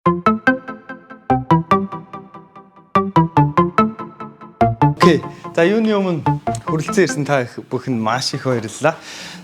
Окей. За юуны өмнө хүрэлцэн ирсэн та бүхэнд маш их баярлалаа.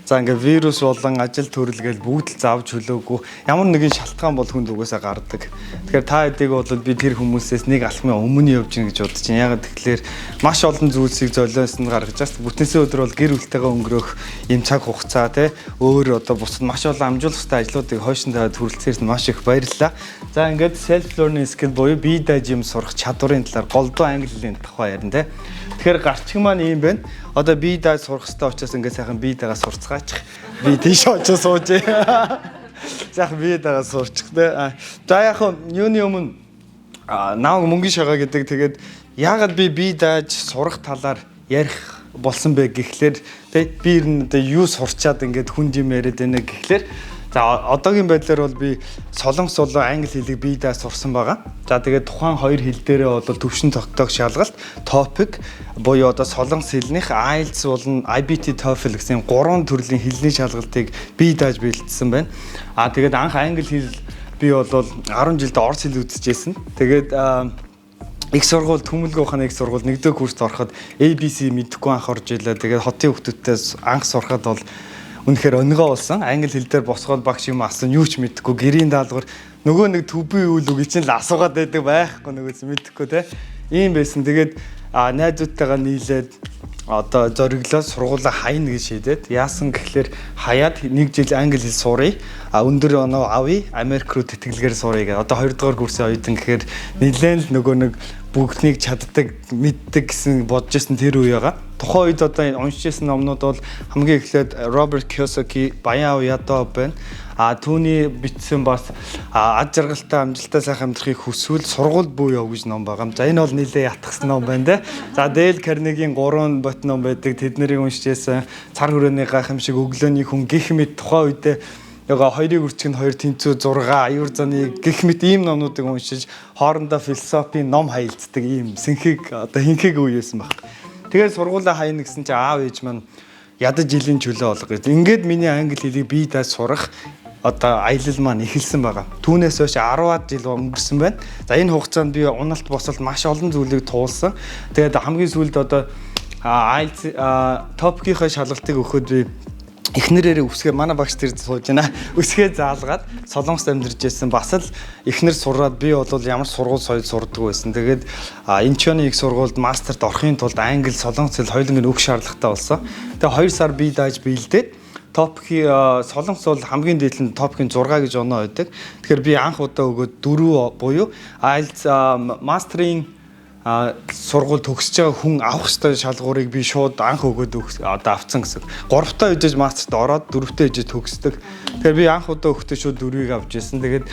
За ингээ вирус болон ажил төрөлгээл бүгд л заавч хөлөөгүй ямар нэгэн шалтгаан бол хүнд угаасаа гардаг. Тэгэхээр та хэдийг бол би тэр хүмүүсээс нэг алхмын өмнө явж гин гэж бодож байна. Ягаад тэгэхээр маш олон зүйлсийг золиосон гаргаж байгаа. Бүтэнсийн өдөр бол гэр бүлтэйгээ өнгөрөх юм цаг хугацаа тий өөр одоо бусад маш олон амжуулахтай ажлуудыг хойшин тавиад хүрэлцээрс маш их баярлалаа. За ингээд self learning skill буюу бие дааж юм сурах чадварын талаар голдуу англи хэлний тухай ярина тий. Тэгэхээр гарчиг маань юм байна. Одоо бие дааж сурах хэрэгтэй учраас ингээд сайхан бие дагаа сурцгаачих. Би тийш очиж суужээ. Сайхан бие дагаа сурчих те. За яг юуны өмнө нааг мөнгөний шагаа гэдэг тэгээд яагаад би бие дааж сурах талаар ярих болсон бэ гэхлээр те би одоо юу сурчаад ингээд хүнд юм яриад байна гэхлээр за одоогийн байдлаар бол би солонгос болон англи хэлийг бие дааж сурсан байгаа. За тэгээд тухайн хоёр хэл дээрээ бол төвшин тогтоох шалгалт топик буюу одоо солонгос хэлнийх IELTS болон IBT TOEFL гэсэн гурван төрлийн хэлний шалгалтыг бие дааж бэлдсэн байна. Тэгээд анх англи хэл би бол 10 жилд орос хэл үзчихсэн. Тэгээд их сургууль Төмөлгөө ухааны их сургууль 1-р курст ороход ABC мэдэхгүй анх орж илаа. Тэгээд хотын хүүхдүүдтэй анх сурахад бол үнэхээр өнгөө болсон. Англи хэл дээр босгоод багш юм асан юу ч мэдэхгүй гэрийн даалгавар нөгөө нэг төбий үйл үг чинь л асуугаад байдаг байхгүй нөгөөс мэдэхгүй те. Ийм байсан. Тэгээд найзуудтайгаа нийлээд одоо зориглоо сургуулаа хайна гэж шийдээд яасан гэхлээр хаяад 1 жил англи хэл сурыг өндөр оноо авъя Америк руу тэтгэлгээр сурыг гэдэг. Одоо 2 дугаар курсын оюутан гэхээр нэлээд л нөгөө нэг бүгднийг чаддаг мэддэг гэсэн бодож исэн тэр үе байгаа. Тухайн үед одоо уншиж исэн номнууд бол хамгийн эхлээд Роберт Кийосаки Баян ядуу байна. Түүний бичсэн бас ад жаргалтай амжилттай сайхан амьдрахыг хүсвэл сургууль буу яв гэж ном байгаа. За энэ бол нэлээд ятгсан ном байна те. За Дейл Карнегийн 3 бот ном байдаг. Тэд нарыг уншиж исэн цар хүрээний гайхамшиг өглөөний хүн гэх мэт тухайн үедээ яга 2-ыг үрчгэнд 2 тэнцүү 6 аюур заны гэх мэт ийм номнуудыг уншиж хоорондоо философийн ном хаялцдаг ийм сэнхэг одоо хинхэг үе байсан баг. Тэгээд сургуулаа хайна гэсэн чинь аав ээж маань ядаж жилийн чөлөө олго гэж. Ингээд миний англи хэлийг бие дааж сурах одоо аялал маань эхэлсэн байгаа. Түүнээс хойш 10-аад жил өнгөрсөн байна. За энэ хугацаанд би уналт босолт маш олон зүйлийг туулсан. Тэгээд хамгийн сүүлд одоо IELTS топикийнхаа шалгалтыг өгөхөд би эхнэрээрээ үсгээ манай багш тэр сууж байна. Үсгээ заалгаад солонгост амьдарч байсан. Бас л эхнэр сураад би бол ямар сургууль соёл сурдаг байсан. Тэгээд Инчоны их сургуульд мастерт орохын тулд англи солонгос хэл хоёуланг өгөх шаардлагатай болсон. Тэгээд 2 сар бие дааж биелдээд топикийн солонгос бол хамгийн дээдлэн топикийн 6 гэж оноо байдаг. Тэгэхээр би анх удаа өгөөд 4 буюу IELTS мастерын сургууль төгсөж байгаа хүн авах ёстой шалгуурыг би шууд анх өгөөд одоо авцсан гэсэн. 3-таа үжиж мастерт ороод 4-таа үжиж төгсдөг. Тэгэхээр би анх удаа өгөхдөө шууд 4-ийг авч ирсэн. Тэгээд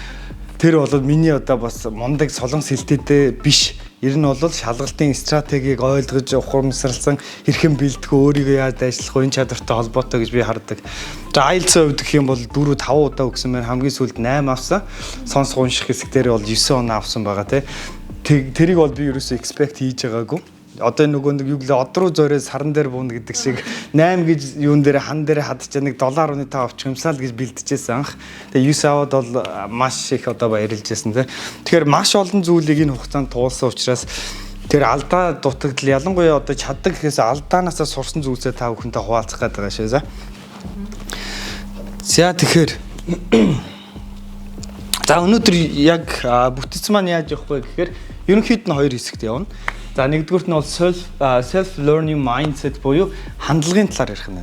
тэр бол миний одоо бас мундаг солонгос хэлтэйтэй биш. Ер нь бол шалгалтын стратегийг ойлгож ухамсарлсан хэрхэн бэлдэх өөрийгөө яаж ажиллах вэ энэ чадвартай холбоотой гэж би хардаг. За IELTS-ийн хувьд гэх юм бол 4-5 удаа өгсөн байна. Хамгийн сүүлд 8 авсан. Сонсох унших хэсгээр бол 9 оноо авсан байгаа тий. Тэрийг бол би ерөөсөө expect хийж байгаагүй. Одоо нөгөө нэг юу гэлээ од руу зориод саран дээр бууна гэдэг шиг 8 гэж юун дээр хан дээр хадчихаа нэг $7.5 авчих юмсаа л гэж бэлдэжсэн анх. Тэгээ 9 аваад бол маш их одоо баярлжсэн тий. Тэгэхээр маш олон зүйлийг энэ хугацаанд туулсан учраас тэр алдаа дутагдал ялангуяа одоо чаддаг гэхээс алдаанаасаа сурсан зүйлсээ та бүхэнтэй хуваалцах гэдэг байгаа шээ. За тэгэхээр за өнөөдөр яг бүтцэн маань яаж явах вэ гэхээр ерөнхийд нь 2 хэсэгт явна. За нэгдүгürt нь бол self learning mindset буюу хандлагын талаар ярих нь.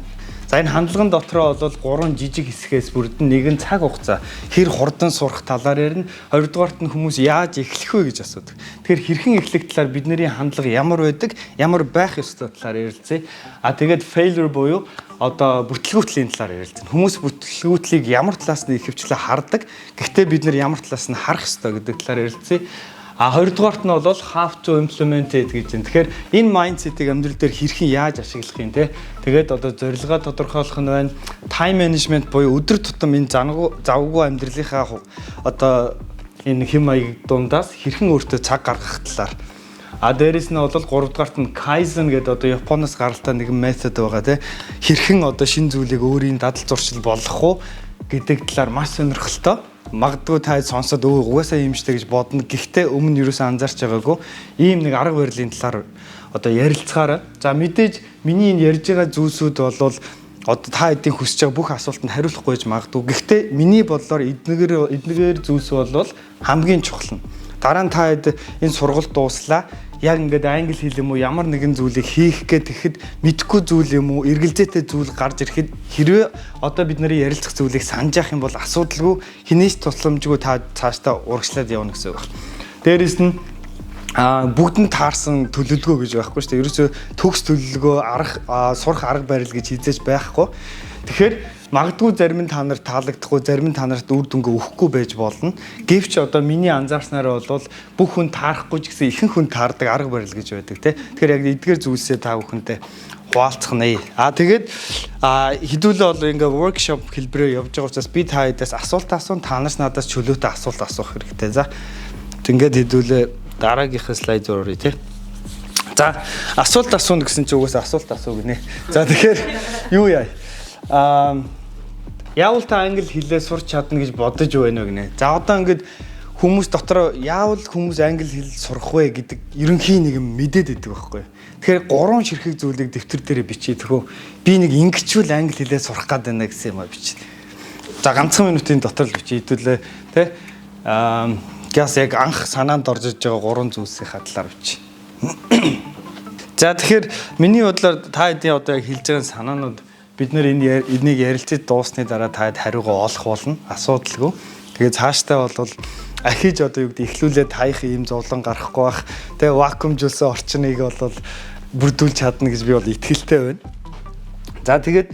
За энэ хандлагын дотроо бол 3 жижиг хэсгээс бүрдэн. Нэг нь цаг хугацаа хэр хурдан сурах талаар ярина. Хоёрдугаарт нь хүмүүс яаж эхлэх вэ гэж асуудаг. Тэгэхээр хэрхэн эхлэх талаар бидний хандлага ямар байдаг, ямар байх ёстой талаар ярилцъя. Тэгээд failure буюу одоо бүтлгүүтлийн талаар ярилцсан. Хүмүүс бүтлгүүтлийг ямар талаас нь ихэвчлэн хардаг. Гэхдээ бид нар ямар талаас нь харах ёстой гэдэг талаар ярилцъя. Хоёрдугаарт нь бол have to implement it гэж байна. Тэгэхээр энэ mindset-ийг амьдрал дээр хэрхэн яаж ашиглах юм те. Тэгээд одоо зорилгоо тодорхойлох нь байна. Time management буюу өдөр тутам энэ завгүй амьдралынхаа одоо энэ хэм маяг дундаас хэрхэн өөртөө цаг гаргах талаар. Дээрээс нь бол 3 дугаарт нь Kaizen гэдэг одоо Японоос гаралтай нэгэн метод байгаа те. Хэрхэн одоо шинэ зүйлийг өөрийн дадал зуршил болгох уу гэдэг талаар маш сонирхолтой. магадгүй та сонсоод угаасаа юм штэ гэж бодно. Гэхдээ өмнө юусэн анзаарч байгаагүй ийм нэг арга барилын талаар одоо ярилцахаараа. За мэдээж миний энэ ярьж байгаа зүйлсүүд бол одоо та хэдийн хүсэж байгаа бүх асуултанд хариулахгүй гэж магадгүй. Гэхдээ миний бодлоор эднэгээр зүйлс бол хамгийн чухал нь. Дараа нь та хэд энэ сургалт дууслаа. Яг ингээд англи хэл юм уу ямар нэгэн зүйлийг хийх гээд тэгэхэд мэдхгүй зүйл юм уу эргэлзээтэй зүйл гарч ирэхэд хэрвээ одоо бид нарын ярилцах зүйлийг санаж явах юм бол асуудалгүй хинээс тусламжгүй та цаашдаа урагшлаад явна гэсэн үг байна. Дээрээс нь бүгд нь таарсан төлөвлөгөө гэж байхгүй шүү дээ. Ерөөсөө төгс төлөвлөгөө сурах арга барил гэж хизээж байхгүй. Тэгэхээр магадгүй зарим нь та нарт таалагдахгүй, зарим нь та нарт үр дүнгээ өгөхгүй байж болно. Гэвч одоо миний анзаарснаар бол бүх хүн таарахгүй ч гэсэн ихэнх хүн таардаг арга барил гэж байдаг тийм. Тэгэхээр яг эдгээр зүйлсээ та бүхэндээ хуваалцах нэ. Тэгээд хэдүүлээ бол ингээ workshop хэлбэрээр явж байгаа учраас би та хэдээс асуулт асуун, та нараас надаас чөлөөтэй асуулт асуух хэрэгтэй. За ингээд хэдүүлээ дараагийнхаа слайд руу оръё тийм. За асуулт асууна гэсэн чи угаасаа асуулт асуу гинэ. За тэгэхээр юу яа? Яавал та англи хэлээ сурч чадна гэж бодож байна вэ гинэ. За одоо ингээд хүмүүс дотор яавал хүмүүс англи хэл сурах вэ гэдэг ерөнхий нэг юм мэдээд идэг байхгүй. Тэгэхээр 3 ширхэг зүйлийг дэвтэр дээр бичиж би нэг ингэчүүл англи хэлээ сурах гээд байна гэсэн юм а бичнэ. За ганцхан минутын дотор л бичиж хэдүүлээ тий. Гяс яг анх санаанд орж иж байгаа 3 зүйлсийн хадлаар бичиж. За тэгэхээр миний бодлоор та хэдийн одоо яг хэлж байгаа санаанууд бид нэр энийг ярилцаж дуусны дараа та хариугаа олох болно. Асуудалгүй. Тэгээд цаашдаа бол ахиж одоо юу гэдэг эхлүүлээд таях ийм зовлон гарахгүй бах. Тэгээ вакуумжуулсан орчныг бол бүрдүүлж чадна гэж би бол итгэлтэй байна. За тэгээд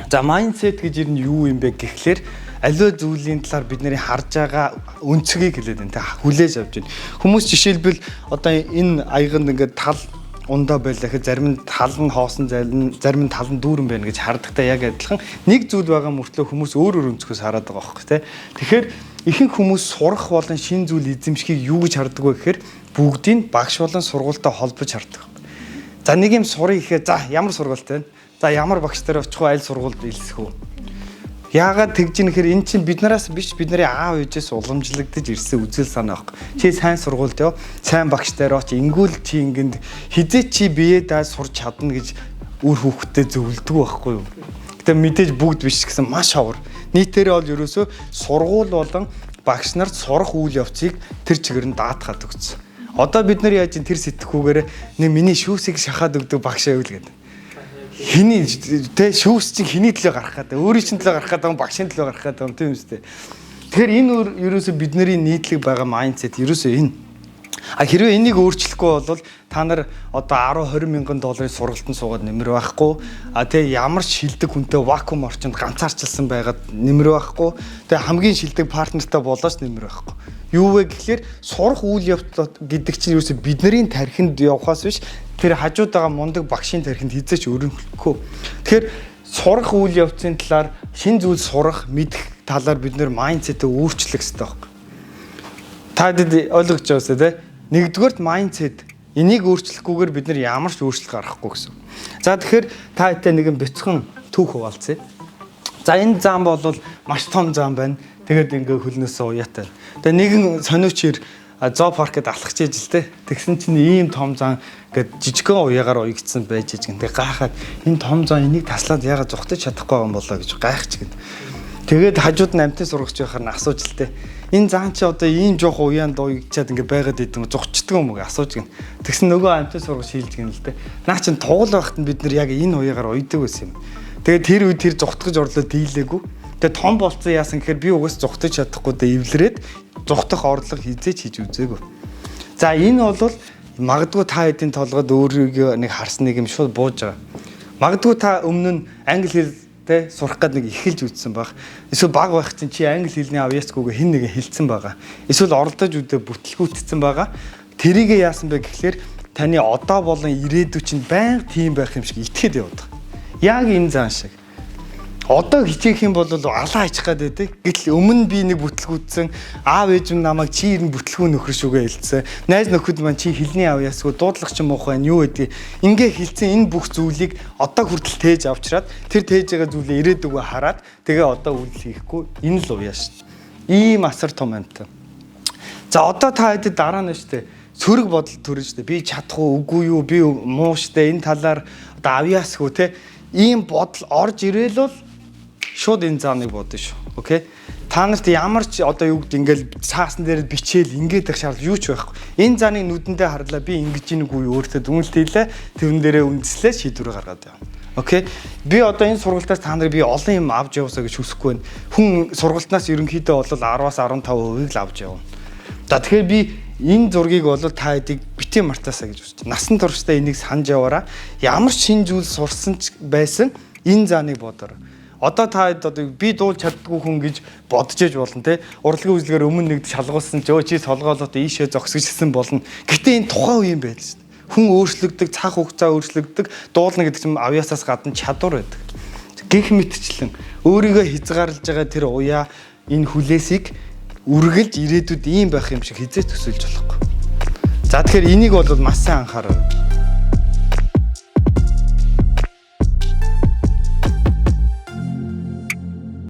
за mindset гэж юу юм бэ гэхлээр аливаа зүйлийн талаар бид нарын харж байгаа өнцгийг хэлээд байна. Хүлээж авч байна. Хүмүүс жишээлбэл одоо энэ аяганд ингээд тал ундаа байлаа гэхэд зарим нь тал нь хоосон, зарим нь тал нь дүүрэн байна гэж хардагтай яг адилхан нэг зүйл байгаа мөртлөө хүмүүс өөр өнцгөөс хараад байгаа байхгүй тий. Тэгэхээр ихэнх хүмүүс сурах болон шин зүйл эзэмшихийг юу гэж хардаг вэ гэхээр бүгдийг багш болон сургуультай холбож хардаг. За нэг юм сурах гэхээр за ямар сургуультай вэ? За ямар багш дээр очих вэ? Аль сургуульд илсэх үү? Яагаад тэгж ийм гэхээр эн чинь биднээс биш бидний аав ээжээс уламжлагдаж ирсэн үзэл санаа байхгүй. Чи сайн сургуульд яв, сайн багштай рооч ингүүл чи ингэнд хизээ чи бие даа сурч чадна гэж үр хүүхдэд зөвлөдөг байхгүй юу. Гэтэ мэдээж бүгд биш гэсэн маш ховор. Нийтээрээ бол ерөөсөө сургууль болон багш нарт сурах үйл явцыг тэр чигээр нь даатгаад өгсөн. Одоо бид нар яаж тэр сэтгэхүүгээр нэг миний шүүсийг шахаад өгдөг багш байвал гэдэг. Хиний тэ шүүс чинь хиний төлөө гарах гэдэг. Өөрийн чинь төлөө гарах гэдэг, багшийн төлөө гарах гэдэг тийм үстэй. Тэгэхээр энэ ерөөсөө бидний нийтлэг байгаа майндсет ерөөсөө энэ. Хэрвээ энийг өөрчлөхгүй бол та нар одоо 10-20 мянган долларын сургалтанд суугаад нэмэр байхгүй. Тэ ямар шилдэг хүнтэй вакуум орчинд ганцаарчилсан байгаад нэмэр байхгүй. Тэ хамгийн шилдэг партнертай болооч нэмэр байхгүй. Юу вэ гэхлээр сурах үйл явц гэдэг чинь ерөөсөө бидний тархинд явахаас биш тэр хажууд байгаа мундаг багшийн тархинд хизээч өрнөхгүй. Тэгэхээр сурах үйл явцын талаар шин зүйл сурах, мэдэх талаар бид нэр майндсетээ өөрчлөх хэрэгтэй байхгүй. Та дэд ойлгож байгаасаа тий. Нэгдүгээрт майндсет энийг өөрчлөхгүйгээр бид нар ямар ч өөрчлөлт гаргахгүй гэсэн. За тэгэхээр та хэвтэ нэгэн бяцхан түүх хуваалцъя. За энэ зам бол маш том зам байна. Тэгээд ингээ хөлнөөсөө уяатай. Тэгээ нэгэн сониучир зоопаркэд алхаж иж л те. Тэгсэн чинь ийм том зан ингээд жижигхэн уяагаар уягдсан байж иж гэнтэй гайхаад энэ том зан энийг таслаад ягаад зүхтэж чадахгүй юм болоо гэж гайхаж гэнэ. Тэгээд хажууд нь амтны сурагч байхаар нь асууж л те. Энэ зан чи одоо ийм жоох уяанд уягдчаад ингээ байгаад идэв зухчдаг юм уу гэж асууж гэнэ. Тэгсэн нөгөө амтны сурагч хийлж гэнэ л те. Наа чин тугал байхад нь бид нар яг энэ уяагаар уйдаг байсан юм. Тэгээд тэр үед тэр зүхтгаж орлоо дийлээгүй. Тэгээ том болцсон яасан гэхээр би угаас зүхтаж чадахгүй дэ эвлэрээд зүхтах орлого хизээч хийж үзээгүй. За энэ бол магадгүй та хэдийн толгойд өөрийгөө нэг харсан нэг юм шууд бууж байгаа. Магадгүй та өмнө нь англи хэлтэй сурах гээд нэг эхэлж үзсэн баг. Эсвэл баг байх чинь чи англи хэлний авьяасгүйгээ хэн нэгэн хэлсэн байгаа. Эсвэл оролдож үдэ бүтлгүүтцсэн байгаа. Тэрийгээ яасан бэ гэхлээр таны одоо болон ирээдүй чинь байнга тийм байх юм шиг итгээд явдаг. Яг энэ зан шиг. Одоо хичээх юм бол алаа хийчих гээд байдаг. Гэтэл өмнө би нэг бүтлгүүдсэн аав ээж нь намайг чи ирэн бүтлгүү нөхөр шүгэ хэлсэн. Найз нөхөд маань чи хэлний авьяасгүй дуудлагч муухай нь юу гэдэг. Ингээ хэлсэн энэ бүх зүйлийг одоо хүртэл тээж авчраад тэр тээж байгаа зүйлээ ирээдүгөө хараад тэгээ одоо үйл хийхгүй энэ л уяа шүү дээ. Ийм асар том амт. За одоо та хэдэд дараа нь штэ сөрөг бодол төрөн штэ би чадах үгүй юу би муу штэ энэ талаар одоо авьяасгүй те ийм бодол орж ирээл бол шууд энэ зааныг бодно шүү. Окей. Та нарт ямар ч одоо юу гэдэг ингээл цаасан дээр бичээл ингээд их шаардлага юу ч байхгүй. Энэ зааныг нүдэндээ харлаа би ингэж ийнгүй өөртөө дүнэлт хийлээ. Тэрэн дээрээ үндэслээ шийдвэр гаргаад явна. Окей. Би одоо энэ сургалтаас та нарыг би олон юм авч яваасаа гэж хүсэхгүй байна. Хүн сургалтнаас ерөнхийдөө бол 10-аас 15% л авч явна. За тэгэхээр би энэ зургийг бол та хэдийг бити мартаасаа гэж үзэж байна. Насан туршдаа энийг санаж яваараа ямар шин зүйл сурсан ч байсан энэ зааныг бодорой. Одоо та хэд одоо би дуулж чаддгүй хүн гэж бодож ээж болно те. Урлагийн үзлэгээр өмнө нэгд шалгуулсан ч өө чи солгоолоод ийшээ зогсчихсан болно. Гэтэ энэ тухайн үеийн байл шүү дээ. Хүн өөрчлөгдөг, цаг хугацаа өөрчлөгдөг, дуулна гэдэг чинь авьяасаас гадна чадвар байдаг. Гэх мэтчлэн өөрийгөө хязгаарлаж байгаа тэр уяа энэ хүлээсийг үргэлж ирээдүйд ийм байх юм шиг хизээ төсөөлж болохгүй. За тэгэхээр энийг бол маш сайн анхаарай.